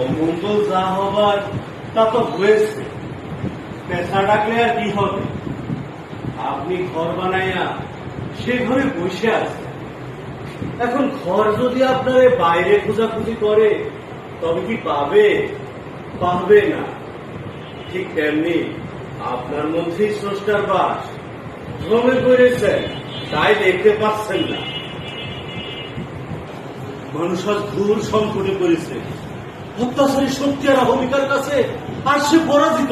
অমঙ্গল যা হবার তা তো হয়েছে, পেশা ডাকলে আর কি হবে? আপনি ঘর বানাইয়া সে ঘরে বসে আছে। এখন ঘর যদি আপনার বাইরে খোঁজাখুঁজি করে তবে কি পাবে? পাবে না। ঠিক তেমনি আপনার মধ্যেই স্রষ্টার বাস। ভ্রমে করেছেন, তাই দেখতে পাচ্ছেন না। মানুষ আজ ঘোর সংকটে পড়েছে। অত্যাচারী শক্তি আর অহমিকার কাছে আর সে পরাজিত।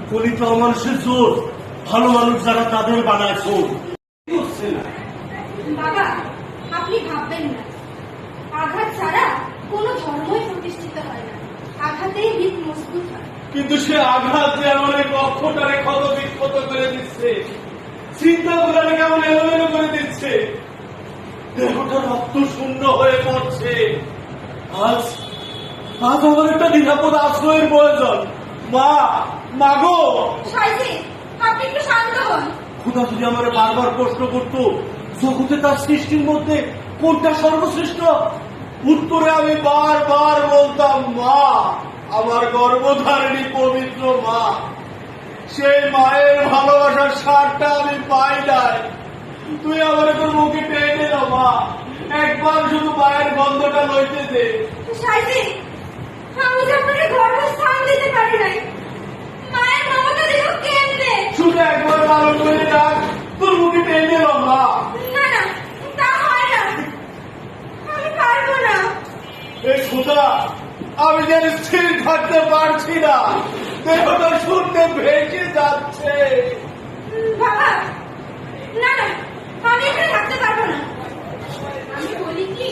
কলিত অমানুষের জোর, ভালো মানুষ যারা তাদের বানায় চোর। হচ্ছে না বাবা, আপনি ভাববেন না, আঘাত ছাড়া কোনো ধর্মই প্রতিষ্ঠিত হয় না। আঘাতেই ভিত মজবুত হয়। কিন্তু সে আঘাত যে আমাদের অক্ষটারে ক্ষত বিক্ষত করে দিচ্ছে, চিন্তাগুলারে কেমন এলোমেলো করে দিচ্ছে, দেহটা রক্ত শূন্য হয়ে পড়ছে। আজ আজ আমার একটা নিরাপদ আশ্রয়ের প্রয়োজন। মা গো! সাইজি, আপনি একটু শান্ত হন। খোদা যদি আমার বারবার প্রশ্ন করত জগতে তার সৃষ্টির মধ্যে কোনটা সর্বশ্রেষ্ঠ, উত্তরে আমি বারবার বলতাম মা, আমার গর্ভধারিণী পবিত্র মা। সেই মায়ের ভালোবাসার সারটা আমি পাই নাই। তুই আমার তোর মুখে টেনে দিল মা, একবার শুধু মায়ের গন্ধটা লইতে দে। সাইজি, আমি যে আপনাকে গর্ভস্থান দিতে পারি নাই, মায়ের মমতা দিল কেমনে? শুধু একবার ভালো করে ডাক, তোর মুখে টেনে দিল মা। না না, তা হয় না, আমি পারবো না। এই খোদা, আমি যেন স্থির থাকতে পারছি না, দেহটা শুনতে ভেসে যাচ্ছে। বাবা, না না, আমি এখানে থাকতে পারবো না। আমি বলি কি,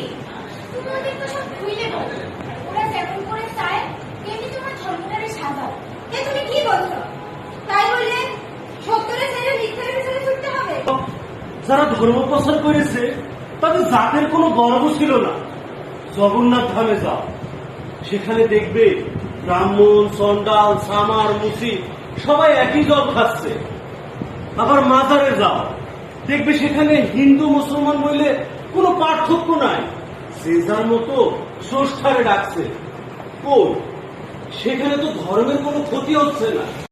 তোমাদের তো সব খুইলে বলো, ওরা যেমন করে চায় তেমনি তোমার ধর্মটারে সাজাও। এ তুমি কি বলছো? তাই বলে সত্যরে ছেড়ে মিথ্যারে ছেড়ে ছুটতে হবে? যারা ধর্ম প্রচার করেছে তাদের জাতের কোনো গর্ব ছিল না। জগন্নাথ ধামে যাও, সেখানে দেখবে ব্রাহ্মণ, চন্ডাল, সামার, মুসি সবাই একই জল খাচ্ছে। আবার মাজারে যাও, দেখবে সেখানে হিন্দু মুসলমান বললে কোনো পার্থক্য নাই, যে যার মতো স্রষ্টারে ডাকছে। কই, সেখানে তো ধর্মের কোনো ক্ষতি হচ্ছে না।